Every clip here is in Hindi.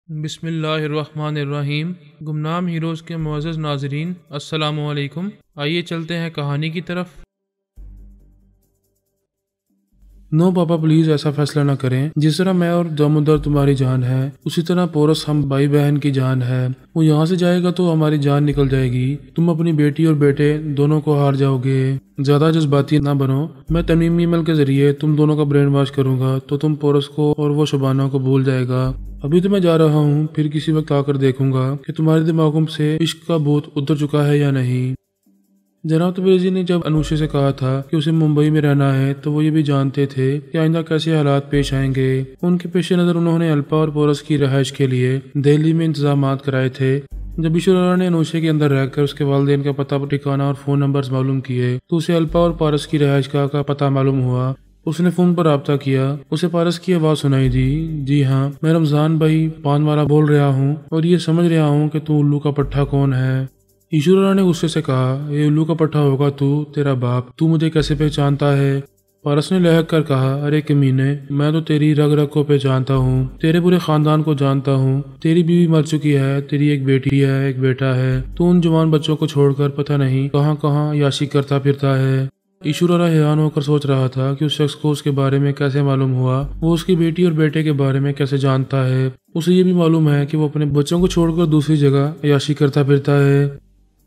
बिस्मिल्लाहिर्रहमानिर्रहीम। गुमनाम हीरोज़ के मुअज़्ज़ज़ नाज़रीन, अस्सलामु अलैकुम। आइए चलते हैं कहानी की तरफ। नो पापा, प्लीज़ ऐसा फैसला ना करें। जिस तरह मैं और दामोदर तुम्हारी जान है, उसी तरह पोरस हम भाई बहन की जान है। वो यहाँ से जाएगा तो हमारी जान निकल जाएगी। तुम अपनी बेटी और बेटे दोनों को हार जाओगे। ज्यादा जज्बाती ना बनो। मैं तमीम ईमेल के जरिए तुम दोनों का ब्रेन वॉश करूंगा तो तुम पोरस को और वो शुबाना को भूल जाएगा। अभी तो मैं जा रहा हूँ, फिर किसी वक्त आकर देखूंगा कि तुम्हारे दिमागों से इश्क का भूत उतर चुका है या नहीं। जनाब तबरेज़ी ने जब अनुषा से कहा था कि उसे मुंबई में रहना है, तो वो ये भी जानते थे कि आइंदा कैसे हालात पेश आएंगे। उनके पेश नज़र उन्होंने अल्पा और पोरस की रहायश के लिए दिल्ली में इंतजाम कराए थे। जब ईश्वरा ने अनुषा के अंदर रहकर उसके वालिदैन का पता ठिकाना और फ़ोन नंबर्स मालूम किए, तो उसे अल्पा और पारस की रहायश का पता मालूम हुआ। उसने फ़ोन पर राब्ता किया। उसे पारस की आवाज़ सुनाई दी। जी हाँ, मैं रमज़ान भाई पान वाला बोल रहा हूँ और ये समझ रहा हूँ कि तू उल्लू का पट्टा कौन है। ईश्वरा ने गुस्से से कहा, ये उल्लू का पट्टा होगा तू, तेरा बाप। तू मुझे कैसे पहचानता है? पारस ने लहक कर कहा, अरे कमीने, मैं तो तेरी रग रग को पहचानता हूँ, तेरे पूरे खानदान को जानता हूँ। तेरी बीवी मर चुकी है, तेरी एक बेटी है, एक बेटा है। तू उन जवान बच्चों को छोड़कर पता नहीं कहाँ कहाँ याशी करता फिरता है। ईश्वरा हैरान होकर सोच रहा था कि उस शख्स को उसके बारे में कैसे मालूम हुआ, वो उसकी बेटी और बेटे के बारे में कैसे जानता है। उसे ये भी मालूम है कि वो अपने बच्चों को छोड़कर दूसरी जगह याशी करता फिरता है।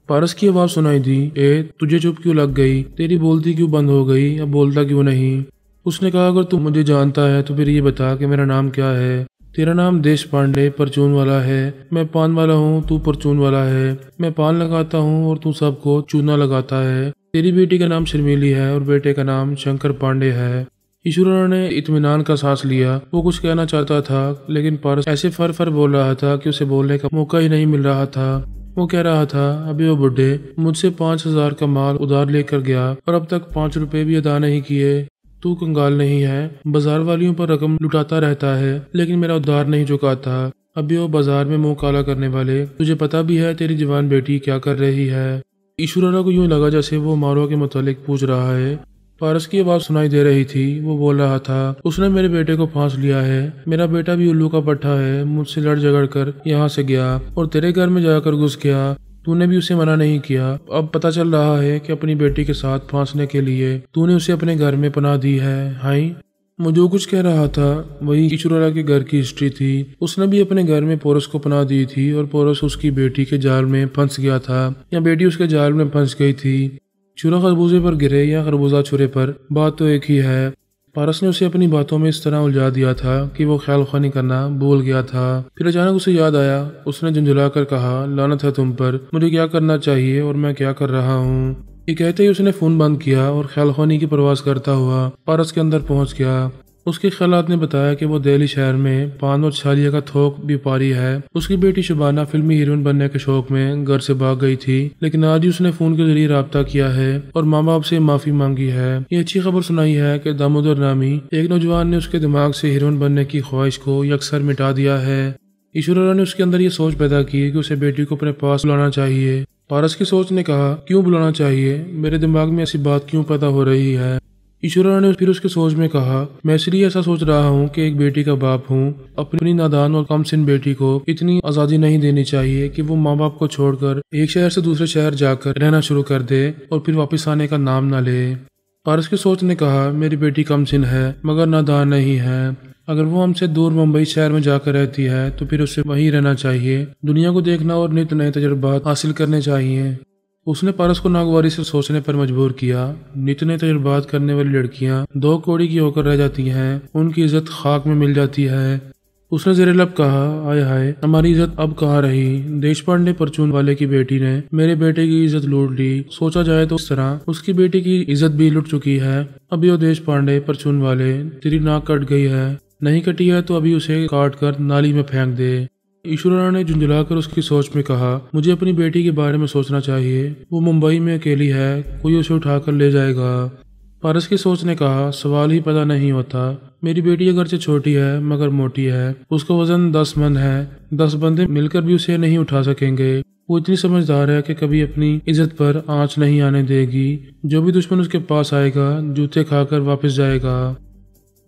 पारस की आवाज सुनाई दी, ए तुझे चुप क्यों लग गई? तेरी बोलती क्यों बंद हो गई? अब बोलता क्यों नहीं? उसने कहा, अगर तू मुझे जानता है तो फिर ये बता कि मेरा नाम क्या है। तेरा नाम देश पांडे परचून वाला है। मैं पान वाला हूँ, तू परचून वाला है। मैं पान लगाता हूँ और तू सबको चूना लगाता है। तेरी बेटी का नाम शर्मीली है और बेटे का नाम शंकर पांडे है। ईश्वरा ने इत्मीनान का सांस लिया। वो कुछ कहना चाहता था, लेकिन पारस ऐसे फर फर बोल रहा था कि उसे बोलने का मौका ही नहीं मिल रहा था। वो कह रहा था, अभी वो बुढ़े मुझसे 5,000 का माल उधार लेकर गया और अब तक 5 रुपए भी अदा नहीं किए। तू कंगाल नहीं है, बाजार वालियों पर रकम लुटाता रहता है, लेकिन मेरा उधार नहीं चुकाता। अभी वो बाजार में मुंह काला करने वाले, तुझे पता भी है तेरी जवान बेटी क्या कर रही है? ईश्वरा को यूं लगा जैसे वो मारो के मुतालिक पूछ रहा है। पारस की आवाज सुनाई दे रही थी। वो बोल रहा था, उसने मेरे बेटे को फांस लिया है। मेरा बेटा भी उल्लू का पट्टा है, मुझसे लड़ झगड़ कर यहाँ से गया और तेरे घर में जाकर घुस गया। तूने भी उसे मना नहीं किया। अब पता चल रहा है कि अपनी बेटी के साथ फांसने के लिए तूने उसे अपने घर में पनाह दी है। हाई, वो जो कुछ कह रहा था वही ईश्वरा के घर की हिस्ट्री थी। उसने भी अपने घर में पोरस को पनाह दी थी और पोरस उसकी बेटी के जाल में फंस गया था, या बेटी उसके जाल में फंस गई थी। छुरा खरबूजे पर गिरे या खरबूजा छुरे पर, बात तो एक ही है। पारस ने उसे अपनी बातों में इस तरह उलझा दिया था कि वो ख्याल खानी करना भूल गया था। फिर अचानक उसे याद आया। उसने झुंझुला कर कहा, लानत है तुम पर, मुझे क्या करना चाहिए और मैं क्या कर रहा हूँ? ये कहते ही उसने फोन बंद किया और ख्याल खानी की प्रवास करता हुआ पारस के अंदर पहुंच गया। उसके ख्यालात ने बताया कि वो दिल्ली शहर में पान और छालिया का थोक व्यापारी है। उसकी बेटी शुबाना फिल्मी हीरोइन बनने के शौक में घर से भाग गई थी, लेकिन आज ही उसने फोन के जरिए राब्ता किया है और माँ बाप से माफी मांगी है। ये अच्छी खबर सुनाई है कि दामोदर नामी एक नौजवान ने उसके दिमाग से हीरोइन बनने की ख्वाहिश को यकसर मिटा दिया है। ईश्वरा ने उसके अंदर ये सोच पैदा की कि उसे बेटी को अपने पास बुलाना चाहिए। पारस की सोच ने कहा, क्यों बुलाना चाहिए? मेरे दिमाग में ऐसी बात क्यों पैदा हो रही है? ईश्वरा ने फिर उसके सोच में कहा, मैं इसलिए ऐसा सोच रहा हूँ कि एक बेटी का बाप हूँ। अपनी नादान और कमसिन बेटी को इतनी आज़ादी नहीं देनी चाहिए कि वो माँ बाप को छोड़कर एक शहर से दूसरे शहर जाकर रहना शुरू कर दे और फिर वापस आने का नाम न ले। पारस की सोच ने कहा, मेरी बेटी कमसिन है मगर नादान नहीं है। अगर वो हमसे दूर मुंबई शहर में जाकर रहती है तो फिर उसे वहीं रहना चाहिए। दुनिया को देखना और नित नए तजुर्बात हासिल करने चाहिए। उसने पारस को नागवारी से सोचने पर मजबूर किया। नित नए तजुर्बात करने वाली लड़कियां 2 कौड़ी की होकर रह जाती हैं, उनकी इज्जत खाक में मिल जाती है। उसने ज़ेरे लब कहा, आय हाय, हमारी इज्जत अब कहाँ रही? देश पांडे परचून वाले की बेटी ने मेरे बेटे की इज्जत लूट ली। सोचा जाए तो इस तरह उसकी बेटी की इज्जत भी लुट चुकी है। अभी वो देश पांडे परचून वाले, तेरी नाक कट गई है, नहीं कटी है तो अभी उसे काट कर नाली में फेंक दे। ईश्वरा ने झुंझुलाकर उसकी सोच में कहा, मुझे अपनी बेटी के बारे में सोचना चाहिए। वो मुंबई में अकेली है, कोई उसे उठाकर ले जाएगा। पारस की सोच ने कहा, सवाल ही पैदा नहीं होता। मेरी बेटी अगरचे छोटी है मगर मोटी है। उसका वजन 10 मन है। 10 बंदे मिलकर भी उसे नहीं उठा सकेंगे। वो इतनी समझदार है कि कभी अपनी इज्जत पर आंच नहीं आने देगी। जो भी दुश्मन उसके पास आएगा जूते खाकर वापस जाएगा।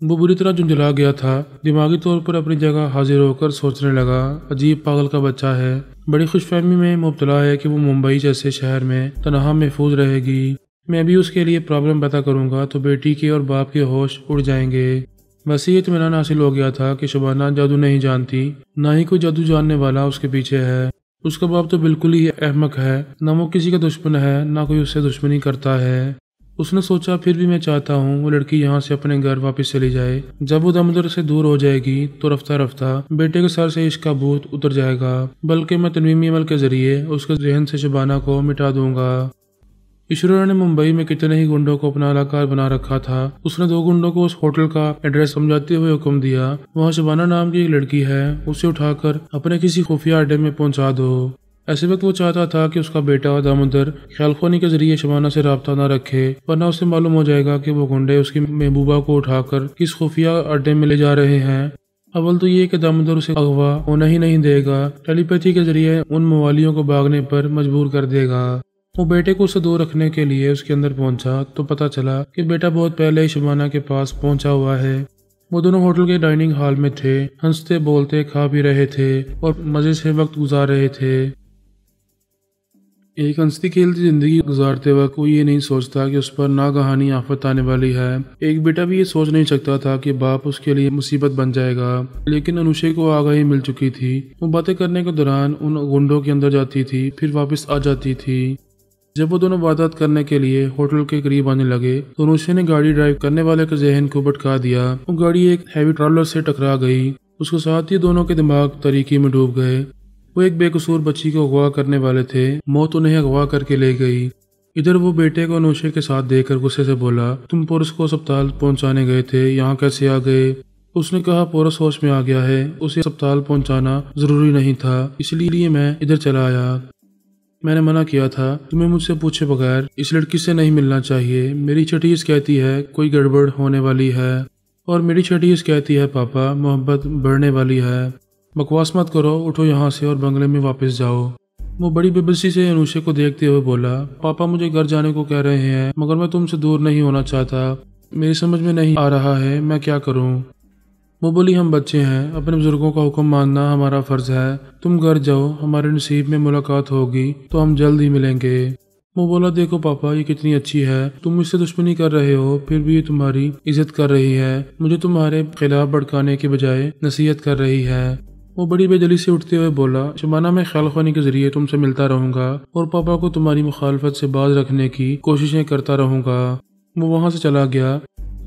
वो बुरी तरह झुंझला गया था। दिमागी तौर पर अपनी जगह हाजिर होकर सोचने लगा, अजीब पागल का बच्चा है, बड़ी खुशफहमी में मुब्तला है कि वो मुंबई जैसे शहर में तनहा महफूज रहेगी। मैं भी उसके लिए प्रॉब्लम पैदा करूंगा तो बेटी के और बाप के होश उड़ जाएंगे। वैसे ये इत्मीनान हासिल हो गया था कि शबाना जादू नहीं जानती, ना ही कोई जादू जानने वाला उसके पीछे है। उसका बाप तो बिल्कुल ही अहमक है, ना वो किसी का दुश्मन है, ना कोई उससे दुश्मनी करता है। उसने सोचा फिर भी मैं चाहता हूँ वो लड़की यहाँ से अपने घर वापस चली जाए। जब वो दामोदर से दूर हो जाएगी तो रफ्ता रफ्ता बेटे के सर से इश्क का भूत उतर जाएगा, बल्कि मैं तनवीमी अमल के जरिए उसके जहन से शबाना को मिटा दूंगा। ईश्वरा ने मुंबई में कितने ही गुंडों को अपना अलाकार बना रखा था। उसने 2 गुंडों को उस होटल का एड्रेस समझाते हुए हुक्म दिया, वहाँ शबाना नाम की एक लड़की है, उसे उठाकर अपने किसी खुफिया अड्डे में पहुंचा दो। ऐसे वक्त वो चाहता था कि उसका बेटा दामोदर ख्यालखानी के जरिए शबाना से राब्ता न रखे, वरना उसे मालूम हो जाएगा कि वो गुंडे उसकी महबूबा को उठाकर किस खुफिया अड्डे में ले जा रहे हैं। अव्वल तो ये कि दामोदर उसे अगवा होना ही नहीं देगा, टेलीपैथी के जरिए उन मवालियों को भागने पर मजबूर कर देगा। वो बेटे को उसे दूर रखने के लिए उसके अंदर पहुंचा तो पता चला कि बेटा बहुत पहले ही शबाना के पास पहुंचा हुआ है। वो दोनों होटल के डाइनिंग हॉल में थे, हंसते बोलते खा पी रहे थे और मजे से वक्त गुजार रहे थे। एक हंसती खेलती जिंदगी गुजारते वक्त वो ये नहीं सोचता कि उस पर नागहानी आफत आने वाली है। एक बेटा भी ये सोच नहीं सकता था कि बाप उसके लिए मुसीबत बन जाएगा, लेकिन अनुषे को आगाही मिल चुकी थी। वो बातें करने के दौरान उन गुंडों के अंदर जाती थी, फिर वापस आ जाती थी। जब वो दोनों बात करने के लिए होटल के करीब आने लगे तो अनुषे ने गाड़ी ड्राइव करने वाले के जहन को भटका दिया। वो गाड़ी एक हैवी ट्रॉलर से टकरा गई। उसके साथ ही दोनों के दिमाग तरीकी में डूब गए। वो एक बेकसूर बच्ची को अगवा करने वाले थे, मौत उन्हें अगवा करके ले गई। इधर वो बेटे को अनुषे के साथ देखकर गुस्से से बोला, तुम पोरस को अस्पताल पहुंचाने गए थे, यहाँ कैसे आ गए? उसने कहा, पोरस होश में आ गया है, उसे अस्पताल पहुंचाना जरूरी नहीं था, इसलिए मैं इधर चला आया। मैंने मना किया था, तुम्हें मुझसे पूछे बगैर इस लड़की से नहीं मिलना चाहिए। मेरी छठीस कहती है कोई गड़बड़ होने वाली है, और मेरी छठीस कहती है पापा मोहब्बत बढ़ने वाली है। बकवास मत करो, उठो यहाँ से और बंगले में वापस जाओ। वो बड़ी बेबसी से अनुषे को देखते हुए बोला, पापा मुझे घर जाने को कह रहे हैं, मगर मैं तुमसे दूर नहीं होना चाहता। मेरी समझ में नहीं आ रहा है मैं क्या करूं। वो बोली, हम बच्चे हैं, अपने बुजुर्गों का हुक्म मानना हमारा फर्ज है। तुम घर जाओ, हमारे नसीब में मुलाकात होगी तो हम जल्द ही मिलेंगे। वो बोला, देखो पापा ये कितनी अच्छी है, तुम मुझसे दुश्मनी कर रहे हो फिर भी ये तुम्हारी इज्जत कर रही है, मुझे तुम्हारे खिलाफ भड़काने के बजाय नसीहत कर रही है। वो बड़ी बेदली से उठते हुए बोला, शबाना मैं ख्यालखानी के जरिए तुमसे मिलता रहूंगा और पापा को तुम्हारी मुखालफत से बाज रखने की कोशिशें करता रहूंगा। वो वहां से चला गया।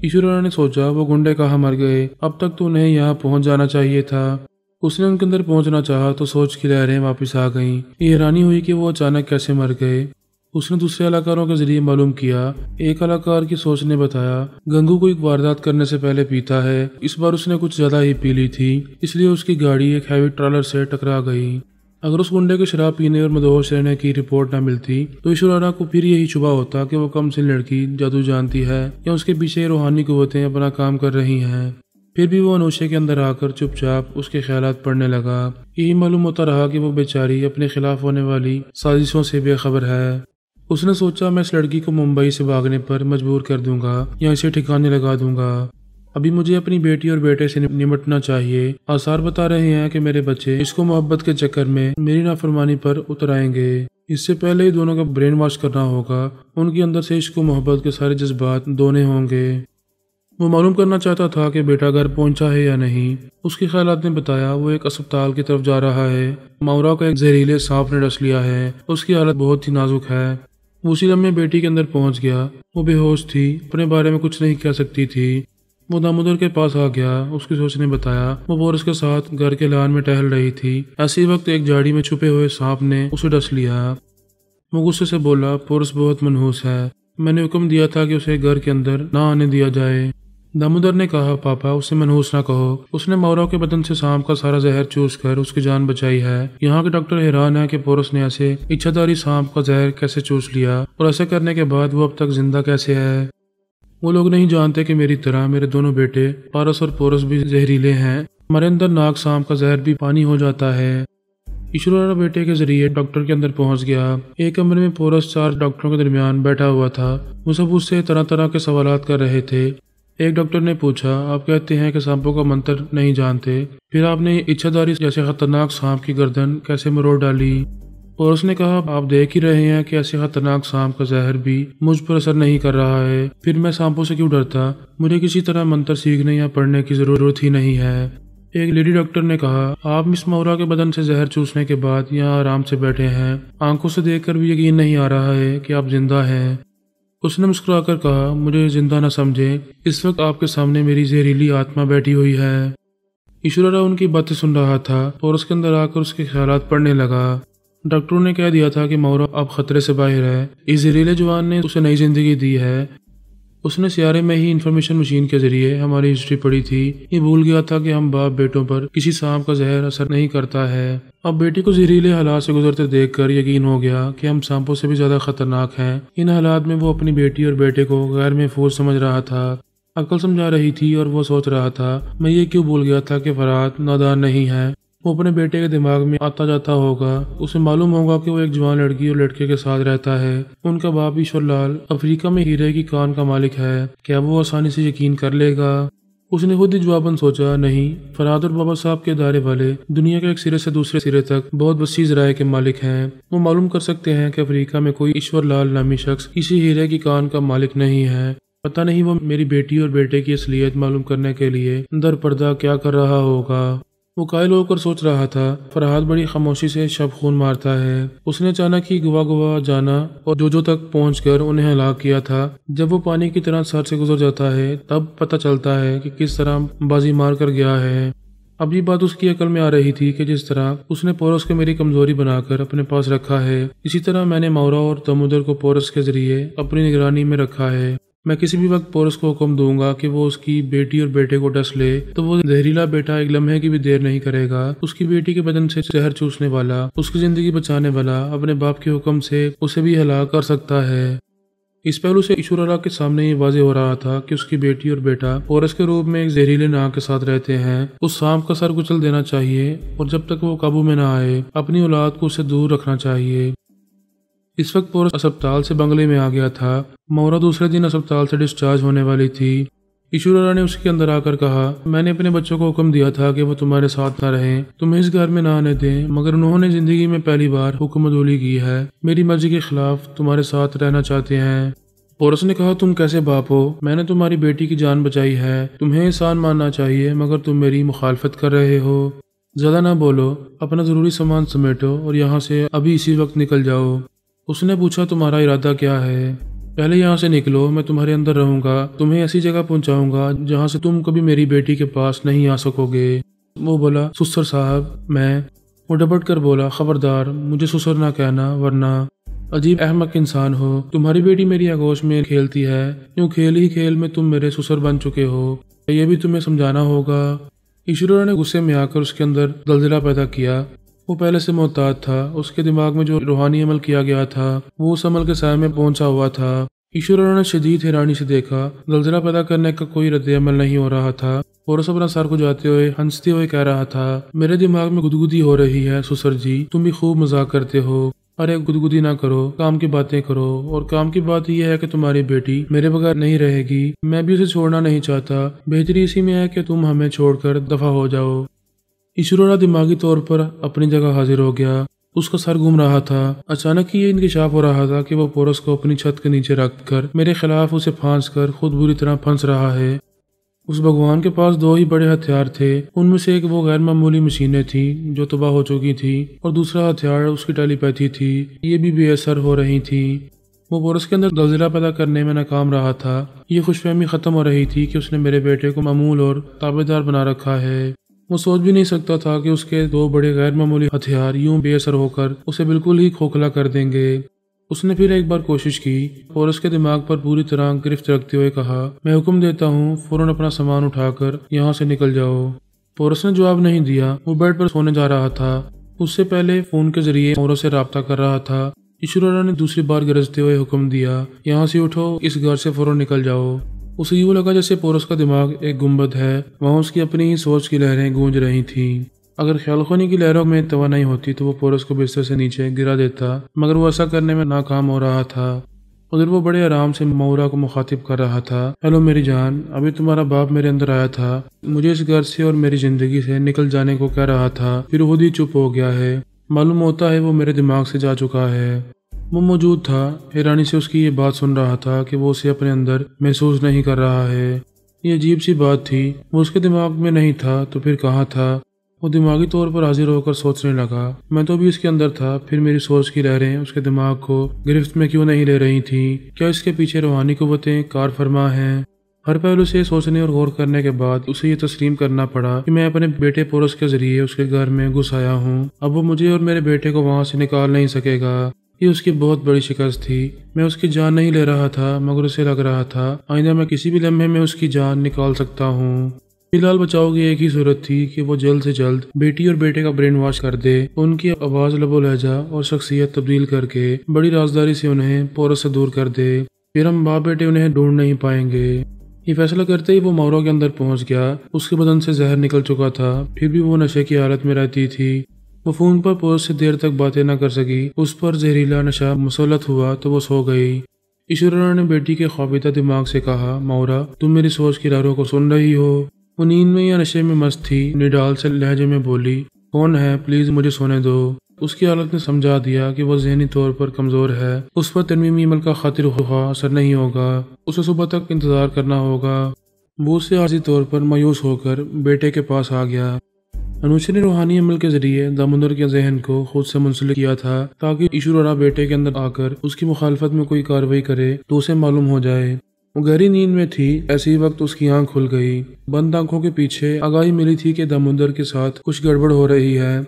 ईश्वरा ने सोचा, वो गुंडे कहाँ मर गए, अब तक तो उन्हें यहाँ पहुंच जाना चाहिए था। उसने उनके अंदर पहुंचना चाहा तो सोच की लहरें वापस आ गईं। ये हैरानी हुई कि वो अचानक कैसे मर गए। उसने दूसरे अलाकारों के जरिए मालूम किया। एक अलाकार की सोच ने बताया, गंगू को एक वारदात करने से पहले पीता है। इस बार उसने कुछ ज्यादा ही पी ली थी, इसलिए उसकी गाड़ी एक हैवी ट्रॉलर से टकरा गई। अगर उस गुंडे के शराब पीने और मदहोश रहने की रिपोर्ट न मिलती तो ईश्वरा को फिर यही शुबा होता कि वो कम से लड़की जादू जानती है या उसके पीछे रूहानी कुव्वतें अपना काम कर रही हैं। फिर भी वो अनुषे के अंदर आकर चुपचाप उसके ख्यालात पढ़ने लगा। यही मालूम होता रहा कि वो बेचारी अपने खिलाफ होने वाली साजिशों से बेखबर है। उसने सोचा, मैं इस लड़की को मुंबई से भागने पर मजबूर कर दूंगा या इसे ठिकाने लगा दूंगा। अभी मुझे अपनी बेटी और बेटे से निमटना चाहिए। आसार बता रहे हैं कि मेरे बच्चे इसको मोहब्बत के चक्कर में मेरी नाफरमानी पर उतर आएंगे। इससे पहले ही दोनों का ब्रेन वॉश करना होगा। उनके अंदर से इश्क मोहब्बत के सारे जज्बात दोने होंगे। वो मालूम करना चाहता था कि बेटा घर पहुंचा है या नहीं। उसके ख्यालात ने बताया, वो एक अस्पताल की तरफ जा रहा है। मावरा को एक जहरीले सांप ने डस लिया है। उसकी हालत बहुत ही नाजुक है। उसी लम्हे बेटी के अंदर पहुंच गया। वो बेहोश थी, अपने बारे में कुछ नहीं कह सकती थी। वो दामोदर के पास आ गया। उसकी सोच ने बताया, वो पोरस के साथ घर के लान में टहल रही थी। ऐसी वक्त एक झाड़ी में छुपे हुए सांप ने उसे डस लिया। वो गुस्से से बोला, पोरस बहुत मनहूस है, मैंने हुक्म दिया था कि उसे घर के अंदर ना आने दिया जाए। दामोदर ने कहा, पापा उसे मनहूस ना कहो, उसने मावरा के बदन से सांप का सारा जहर चूस कर उसकी जान बचाई है। यहाँ के डॉक्टर हैरान है कि पोरस ने ऐसे इच्छाधारी सांप का जहर कैसे चूस लिया और ऐसे करने के बाद वो अब तक जिंदा कैसे है। वो लोग नहीं जानते कि मेरी तरह मेरे दोनों बेटे पारस और पोरस भी जहरीले हैं। हमारे अंदर नाग सांप का जहर भी पानी हो जाता है। ईश्वरा बेटे के जरिए डॉक्टर के अंदर पहुंच गया। एक कमरे में पोरस 4 डॉक्टरों के दरमियान बैठा हुआ था। वो सब उससे तरह तरह के सवालात कर रहे थे। एक डॉक्टर ने पूछा, आप कहते हैं कि सांपों का मंत्र नहीं जानते, फिर आपने इच्छाधारी जैसे खतरनाक सांप की गर्दन कैसे मरोड़ डाली? और उसने कहा, आप देख ही रहे हैं कि ऐसे खतरनाक सांप का जहर भी मुझ पर असर नहीं कर रहा है, फिर मैं सांपों से क्यों डरता? मुझे किसी तरह मंत्र सीखने या पढ़ने की जरूरत ही नहीं है। एक लेडी डॉक्टर ने कहा, आप मिस मौरा के बदन से जहर चूसने के बाद यहाँ आराम से बैठे हैं, आंखों से देखकर भी यकीन नहीं आ रहा है कि आप जिंदा हैं। उसने मुस्कुराकर कहा, मुझे जिंदा न समझे, इस वक्त आपके सामने मेरी जहरीली आत्मा बैठी हुई है। ईश्वरा उनकी बातें सुन रहा था और उसके अंदर आकर उसके ख्यालात पढ़ने लगा। डॉक्टरों ने कह दिया था कि मौरा अब खतरे से बाहर है। इस जहरीले जवान ने उसे नई जिंदगी दी है। उसने सियारे में ही इंफॉर्मेशन मशीन के जरिए हमारी हिस्ट्री पढ़ी थी। ये भूल गया था कि हम बाप बेटों पर किसी सांप का जहर असर नहीं करता है। अब बेटी को जहरीले हालात से गुजरते देखकर यकीन हो गया कि हम सांपों से भी ज्यादा खतरनाक हैं। इन हालात में वो अपनी बेटी और बेटे को गैर महफूज समझ रहा था। अक्ल समझा रही थी और वो सोच रहा था, मैं ये क्यों भूल गया था कि फरहाद नादान नहीं है। वो अपने बेटे के दिमाग में आता जाता होगा। उसे मालूम होगा कि वो एक जवान लड़की और लड़के के साथ रहता है। उनका बाप ईश्वरलाल अफ्रीका में हीरे की कान का मालिक है। क्या वो आसानी से यकीन कर लेगा? उसने खुद ही जवाबन सोचा, नहीं, फरहाद और बाबा साहब के इदारे वाले दुनिया के एक सिरे से दूसरे सिरे तक बहुत वसीज राय के मालिक हैं। वो मालूम कर सकते हैं कि अफ्रीका में कोई ईश्वरलाल नामी शख्स किसी हीरे की कान का मालिक नहीं है। पता नहीं वो मेरी बेटी और बेटे की असलियत मालूम करने के लिए दर पर्दा क्या कर रहा होगा। वो कायल होकर सोच रहा था, फरहाद बड़ी खामोशी से शब खून मारता है। उसने अचानक ही गुवा गुवा जाना और जोजो तक पहुंचकर उन्हें हलाक किया था। जब वो पानी की तरह सर से गुजर जाता है तब पता चलता है कि किस तरह बाजी मार कर गया है। अब ये बात उसकी अकल में आ रही थी कि जिस तरह उसने पोरस को मेरी कमजोरी बनाकर अपने पास रखा है, इसी तरह मैंने मौरा और तमुदर को पोरस के जरिए अपनी निगरानी में रखा है। मैं किसी भी वक्त पोरस को हुक्म दूंगा कि वो उसकी बेटी और बेटे को डस ले तो वो जहरीला बेटा एक लम्हे की भी देर नहीं करेगा। उसकी बेटी के बदन से जहर चूसने वाला, उसकी जिंदगी बचाने वाला अपने बाप के हुक्म से उसे भी हलाक कर सकता है। इस पहलू से ईश्वरा के सामने ये वाजे हो रहा था कि उसकी बेटी और बेटा पोरस के रूप में एक जहरीले नाग के साथ रहते हैं। उस सांप का सर कुचल देना चाहिए और जब तक वो काबू में न आए अपनी औलाद को उससे दूर रखना चाहिए। इस वक्त पोरस अस्पताल से बंगले में आ गया था। मौरा दूसरे दिन अस्पताल से डिस्चार्ज होने वाली थी। ईश्वरा ने उसके अंदर आकर कहा, मैंने अपने बच्चों को हुक्म दिया था कि वो तुम्हारे साथ न रहें, तुम्हें इस घर में न आने दें, मगर उन्होंने जिंदगी में पहली बार हुक्म अदूली की है। मेरी मर्जी के खिलाफ तुम्हारे साथ रहना चाहते हैं। पोरस ने कहा, तुम कैसे बाप हो? मैंने तुम्हारी बेटी की जान बचाई है, तुम्हें एहसान मानना चाहिए, मगर तुम मेरी मुखालफत कर रहे हो। ज्यादा ना बोलो, अपना जरूरी सामान समेटो और यहाँ से अभी इसी वक्त निकल जाओ। उसने पूछा, तुम्हारा इरादा क्या है? पहले यहाँ से निकलो, मैं तुम्हारे अंदर रहूंगा, तुम्हें ऐसी जगह पहुंचाऊंगा जहाँ से तुम कभी मेरी बेटी के पास नहीं आ सकोगे। वो बोला, सुसर साहब मैं। वो डबट कर बोला, खबरदार मुझे सुसर ना कहना वरना। अजीब अहमक इंसान हो, तुम्हारी बेटी मेरी आगोश में खेलती है, यूं खेल ही खेल में तुम मेरे सुसर बन चुके हो, ये भी तुम्हें समझाना होगा। ईश्वरा ने गुस्से में आकर उसके अंदर दलदला पैदा किया। वो पहले से मोहताज था। उसके दिमाग में जो रूहानी अमल किया गया था वो उस अमल के साय में पहुंचा हुआ था। ईश्वरा ने शदीद हैरानी से देखा, दलदला पैदा करने का कोई रद्द अमल नहीं हो रहा था। पोरस अपना सर खुजाते हुए हंसते हुए कह रहा था, मेरे दिमाग में गुदगुदी हो रही है सुसर जी, तुम भी खूब मजाक करते हो। अरे गुदगुदी ना करो, काम की बातें करो। और काम की बात यह है कि तुम्हारी बेटी मेरे बगैर नहीं रहेगी। मैं भी उसे छोड़ना नहीं चाहता। बेहतरी इसी में है कि तुम हमें छोड़कर दफा हो जाओ। ईश्वरा दिमागी तौर पर अपनी जगह हाजिर हो गया। उसका सर घूम रहा था। अचानक ही ये इंकशाफ हो रहा था कि वो पोरस को अपनी छत के नीचे रखकर मेरे खिलाफ उसे फांस कर खुद बुरी तरह फंस रहा है। उस भगवान के पास दो ही बड़े हथियार थे। उनमें से एक वो गैर मामूली मशीनें थी जो तबाह हो चुकी थी और दूसरा हथियार उसकी टेलीपैथी थी। ये भी बेअसर हो रही थी। वो पोरस के अंदर दलदला पैदा करने में नाकाम रहा था। ये खुशफहमी खत्म हो रही थी कि उसने मेरे बेटे को मामूल और ताबेदार बना रखा है। वो सोच भी नहीं सकता था कि उसके दो बड़े गैर मामूली हथियार यूं बेअसर होकर उसे बिल्कुल ही खोखला कर देंगे। उसने फिर एक बार कोशिश की। पोरस के दिमाग पर पूरी तरह गिरफ्त रखते हुए कहा, मैं हुक्म देता हूँ, फौरन अपना सामान उठाकर यहाँ से निकल जाओ। पोरस ने जवाब नहीं दिया। वो बेड पर सोने जा रहा था। उससे पहले फोन के जरिए मौरा से राब्ता कर रहा था। ईश्वरा ने दूसरी बार गरजते हुए हुक्म दिया, यहाँ से उठो, इस घर से फौरन निकल जाओ। उसे यूं लगा जैसे पोरस का दिमाग एक गुंबद है, वहां उसकी अपनी ही सोच की लहरें गूंज रही थी। अगर ख्यालखोनी की लहरों में तवानाई होती तो वो पोरस को बिस्तर से नीचे गिरा देता, मगर वो ऐसा करने में नाकाम हो रहा था। उधर वो बड़े आराम से मौरा को मुखातिब कर रहा था। हेलो मेरी जान, अभी तुम्हारा बाप मेरे अंदर आया था, मुझे इस घर से और मेरी जिंदगी से निकल जाने को कह रहा था, फिर खुद ही चुप हो गया है। मालूम होता है वो मेरे दिमाग से जा चुका है। वो मौजूद था, हैरानी से उसकी ये बात सुन रहा था कि वो उसे अपने अंदर महसूस नहीं कर रहा है। ये अजीब सी बात थी, वो उसके दिमाग में नहीं था तो फिर कहाँ था। वो दिमागी तौर पर हाजिर होकर सोचने लगा, मैं तो भी इसके अंदर था, फिर मेरी सोच की लहरें उसके दिमाग को गिरफ्त में क्यों नहीं ले रही थी? क्या इसके पीछे रूहानी कुव्वतें कार फरमा हैं? हर पहलू से सोचने और गौर करने के बाद उसे ये तस्लीम करना पड़ा कि मैं अपने बेटे पोरस के जरिए उसके घर में घुस आया हूँ। अब वो मुझे और मेरे बेटे को वहाँ से निकाल नहीं सकेगा। ये उसकी बहुत बड़ी शिकस्त थी। मैं उसकी जान नहीं ले रहा था, मगर उसे लग रहा था आइंदा मैं किसी भी लम्हे में उसकी जान निकाल सकता हूँ। फिलहाल बचाव की एक ही सूरत थी कि वो जल्द से जल्द बेटी और बेटे का ब्रेन वॉश कर दे, उनकी आवाज, लबो लहजा और शख्सियत तब्दील करके बड़ी राजदारी से उन्हें पोरस से दूर कर दे। फिर हम बाप बेटे उन्हें ढूंढ नहीं पाएंगे। ये फैसला करते ही वो मौरा के अंदर पहुंच गया। उसके बदन से जहर निकल चुका था, फिर भी वो नशे की हालत में रहती थी। वो फोन पर पोरस से देर तक बातें न कर सकी। उस पर जहरीला नशा मुसल्लत हुआ तो वो सो गई। ईश्वरा ने बेटी के ख्वाबीदा दिमाग से कहा, मौरा तुम मेरी सोच की लहरों को सुन रही हो? वो नींद में या नशे में मस्त थी। निडाल से लहजे में बोली, कौन है, प्लीज मुझे सोने दो। उसकी हालत ने समझा दिया कि वो ज़हनी तौर पर कमजोर है। उस पर तरमीमी अमल का खातिर हुआ असर नहीं होगा, उसे सुबह तक इंतजार करना होगा। वो उससे आर्जी तौर पर मायूस होकर बेटे के पास आ गया। अनुषा ने रूहानी अमल के जरिए दामोदर के जहन को खुद से मुंसलिक किया था, ताकि ईश्वरा बेटे के अंदर आकर उसकी मुखालफत में कोई कार्रवाई करे तो उसे मालूम हो जाए। वो गहरी नींद में थी। ऐसे ही वक्त उसकी आंख खुल गई। बंद आंखों के पीछे आगाही मिली थी कि दामोदर के साथ कुछ गड़बड़ हो रही है।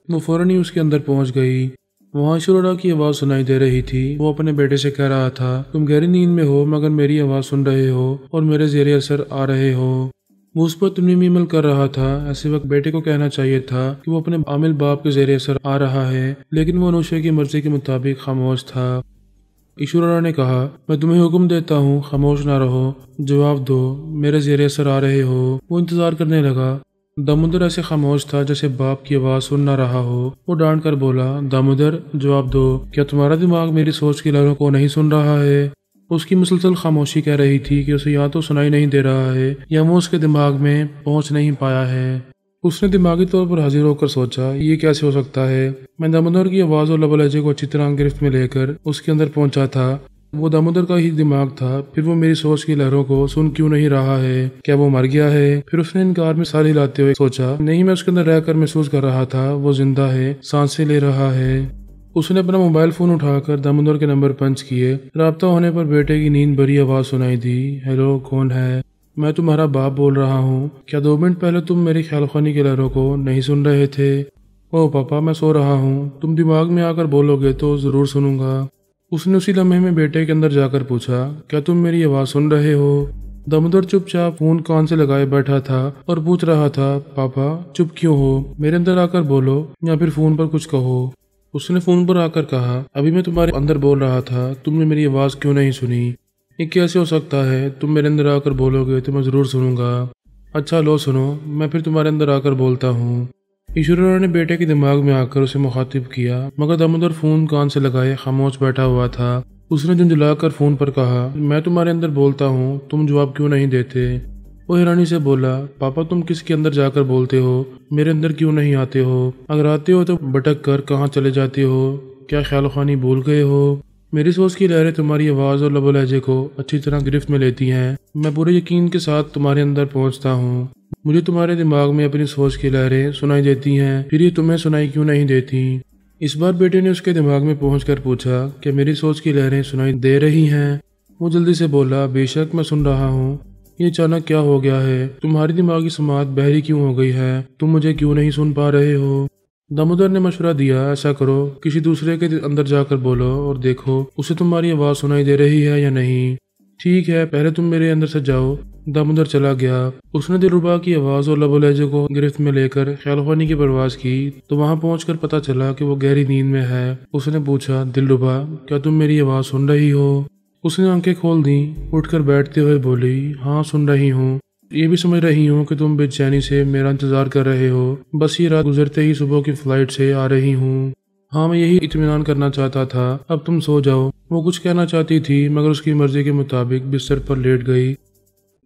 वो फौरन ही उसके अंदर पहुंच गई। वहाँ ईश्वरा की आवाज सुनाई दे रही थी। वो अपने बेटे से कह रहा था, तुम गहरी नींद में हो मगर मेरी आवाज सुन रहे हो और मेरे ज़ेरे असर आ रहे हो। वो उस पर तरमीमी अमल कर रहा था। ऐसे वक्त बेटे को कहना चाहिए था कि वो अपने आमिल बाप के ज़ेरे असर आ रहा है, लेकिन वो अनुषा की मर्जी के मुताबिक खामोश था। ईश्वरा ने कहा, मैं तुम्हें हुक्म देता हूँ, खामोश ना रहो, जवाब दो, मेरे ज़ेरे असर आ रहे हो। वो इंतजार करने लगा। दामोदर ऐसे खामोश था जैसे बाप की आवाज सुन ना रहा हो। वो डांट कर बोला, दामोदर जवाब दो, क्या तुम्हारा दिमाग मेरी सोच की लहरों को नहीं सुन रहा है? उसकी मुसलसल खामोशी कह रही थी कि उसे या तो सुनाई नहीं दे रहा है या वो उसके दिमाग में पहुंच नहीं पाया है। उसने दिमागी तौर पर हाजिर होकर सोचा, ये कैसे हो सकता है? मैं दामोदर की आवाज और लबो लहजे को अच्छी तरह गिरफ्त में लेकर उसके अंदर पहुंचा था। वो दामोदर का ही दिमाग था, फिर वो मेरी सोच की लहरों को सुन क्यों नहीं रहा है? क्या वो मर गया है? फिर उसने इनकार में सार हिलाते हुए सोचा, नहीं, मैं उसके अंदर रहकर महसूस कर रहा था, वो जिंदा है, सांसें ले रहा है। उसने अपना मोबाइल फोन उठाकर दामोदर के नंबर पंच किए। राब्ता होने पर बेटे की नींद भरी आवाज सुनाई दी, हेलो, कौन है? मैं तुम्हारा बाप बोल रहा हूँ। क्या 2 मिनट पहले तुम मेरी ख्यालखानी के लहरों को नहीं सुन रहे थे? ओह पापा, मैं सो रहा हूँ, तुम दिमाग में आकर बोलोगे तो जरूर सुनूंगा। उसने उसी लम्हे में बेटे के अंदर जाकर पूछा, क्या तुम मेरी आवाज सुन रहे हो? दामोदर चुपचाप फोन कान से लगाए बैठा था और पूछ रहा था, पापा चुप क्यों हो? मेरे अंदर आकर बोलो या फिर फोन पर कुछ कहो। उसने फोन पर आकर कहा, अभी मैं तुम्हारे अंदर बोल रहा था, तुमने मेरी आवाज क्यों नहीं सुनी? ये कैसे हो सकता है? तुम मेरे अंदर आकर बोलोगे तो मैं जरूर सुनूंगा। अच्छा लो सुनो, मैं फिर तुम्हारे अंदर आकर बोलता हूँ। ईश्वरा ने बेटे के दिमाग में आकर उसे मुखातिब किया, मगर दामोदर फोन कान से लगाए खामोश बैठा हुआ था। उसने झुंझुलाकर फोन पर कहा, मैं तुम्हारे अंदर बोलता हूँ, तुम जवाब क्यों नहीं देते? वो हैरानी से बोला, पापा तुम किसके अंदर जाकर बोलते हो? मेरे अंदर क्यों नहीं आते हो? अगर आते हो तो भटक कर कहाँ चले जाते हो? क्या ख्याल खानी भूल गए हो? मेरी सोच की लहरें तुम्हारी आवाज और लबो लहजे को अच्छी तरह गिरफ्त में लेती हैं। मैं पूरे यकीन के साथ तुम्हारे अंदर पहुंचता हूँ। मुझे तुम्हारे दिमाग में अपनी सोच की लहरें सुनाई देती हैं, फिर ये तुम्हें सुनाई क्यों नहीं देती? इस बार बेटे ने उसके दिमाग में पहुंचकर पूछा, क्या मेरी सोच की लहरें सुनाई दे रही हैं? वो जल्दी से बोला, बेशक मैं सुन रहा हूँ। ये अचानक क्या हो गया है? तुम्हारी दिमागी समात बहरी क्यों हो गई है? तुम मुझे क्यों नहीं सुन पा रहे हो? दामोदर ने मशवरा दिया, ऐसा करो, किसी दूसरे के अंदर जाकर बोलो और देखो उसे तुम्हारी आवाज सुनाई दे रही है या नहीं। ठीक है, पहले तुम मेरे अंदर से जाओ। दामोदर चला गया। उसने दिलरुबा की आवाज और लबो लहजे को गिरफ्त में लेकर ख्यालखानी की परवाज की तो वहां पहुंचकर पता चला कि वो गहरी नींद में है। उसने पूछा, दिलरुबा क्या तुम मेरी आवाज सुन रही हो? उसने आंखें खोल दी। उठकर बैठते हुए बोली, हाँ सुन रही हूँ। ये भी समझ रही हूँ कि तुम बेचैनी से मेरा इंतजार कर रहे हो। बस ये रात गुजरते ही सुबह की फ्लाइट से आ रही हूँ। हाँ, मैं यही इत्मीनान करना चाहता था, अब तुम सो जाओ। वो कुछ कहना चाहती थी मगर उसकी मर्जी के मुताबिक बिस्तर पर लेट गई।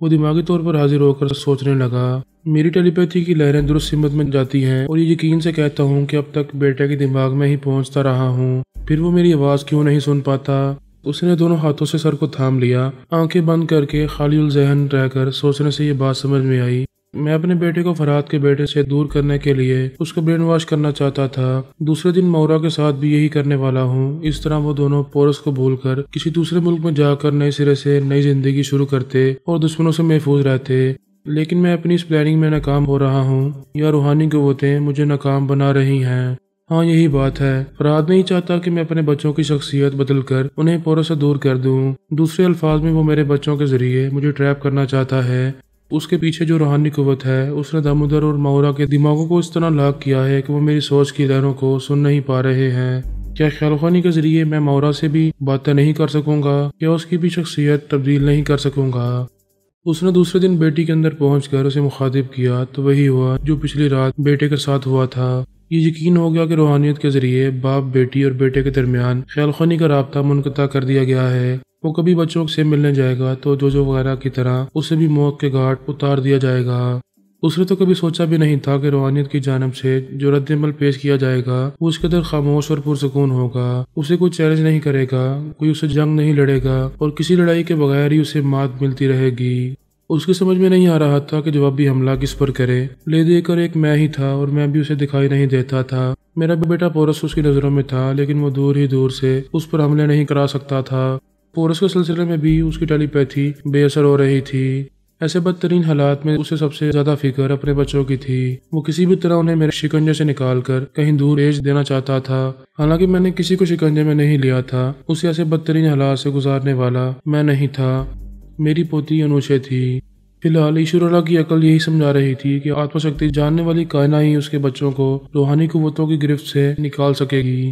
वो दिमागी तौर पर हाजिर होकर सोचने लगा। मेरी टेलीपैथी की लहरें दुरुस्त सिमत में जाती हैं और ये यकीन से कहता हूँ कि अब तक बेटे के दिमाग में ही पहुँचता रहा हूँ, फिर वो मेरी आवाज़ क्यों नहीं सुन पाता। उसने दोनों हाथों से सर को थाम लिया। आंखें बंद करके खाली ज़हन रहकर सोचने से ये बात समझ में आई। मैं अपने बेटे को फरहाद के बेटे से दूर करने के लिए उसको ब्रेन वॉश करना चाहता था। दूसरे दिन मौरा के साथ भी यही करने वाला हूँ। इस तरह वो दोनों पोरस को भूलकर किसी दूसरे मुल्क में जाकर नए सिरे से नई जिंदगी शुरू करते और दुश्मनों से महफूज रहते। लेकिन मैं अपनी इस प्लानिंग में नाकाम हो रहा हूँ या रूहानी क़ुव्वतें मुझे नाकाम बना रही हैं। हाँ, यही बात है। फरहाद नहीं चाहता कि मैं अपने बच्चों की शख्सियत बदलकर उन्हें पोरस से दूर कर दूँ। दूसरे अल्फाज में वो मेरे बच्चों के जरिए मुझे ट्रैप करना चाहता है। उसके पीछे जो रूहानी कुव्वत है उसने दामोदर और मौरा के दिमागों को इस तरह लॉक किया है कि वो मेरी सोच की लहरों को सुन नहीं पा रहे हैं। क्या ख्यालखानी के जरिए मैं मौरा से भी बातें नहीं कर सकूंगा? क्या उसकी भी शख्सियत तब्दील नहीं कर सकूंगा? उसने दूसरे दिन बेटी के अंदर पहुंचकर उसे मुखातिब किया तो वही हुआ जो पिछली रात बेटे के साथ हुआ था। ये यकीन हो गया कि रूहानियत के जरिए बाप, बेटी और बेटे के दरमियान ख्यालखानी का राब्ता मुनक़ता कर दिया गया है। वो कभी बच्चों से मिलने जाएगा तो जोजो वगैरह की तरह उसे भी मौत के घाट उतार दिया जाएगा। उसने तो कभी सोचा भी नहीं था कि रूहानियत की जानिब से जो रद्द-ए-अमल पेश किया जाएगा वो उसके अंदर खामोश और पुरसुकून होगा। उसे कोई चैलेंज नहीं करेगा, कोई उसे जंग नहीं लड़ेगा और किसी लड़ाई के बगैर ही उसे मात मिलती रहेगी। उसकी समझ में नहीं आ रहा था कि जवाबी हमला किस पर करे। ले देकर एक मैं ही था और मैं भी उसे दिखाई नहीं देता था। मेरा बेटा पोरस उसकी नजरों में था लेकिन वो दूर ही दूर से उस पर हमले नहीं करा सकता था। पोरस के सिलसिले में भी उसकी टेलीपैथी बेअसर हो रही थी। ऐसे बदतरीन हालात में उसे सबसे ज्यादा फिक्र अपने बच्चों की थी। वो किसी भी तरह उन्हें मेरे शिकंजे से निकालकर कहीं दूर भेज देना चाहता था। हालांकि मैंने किसी को शिकंजे में नहीं लिया था। उसे ऐसे बदतरीन हालात से गुजारने वाला मैं नहीं था, मेरी पोती अनुशे थी। फिलहाल ईश्वरल्लाह की अकल यही समझा रही थी कि आत्मशक्ति जानने वाली कायना ही उसके बच्चों को रूहानी कुव्वतों की गिरफ्त से निकाल सकेगी।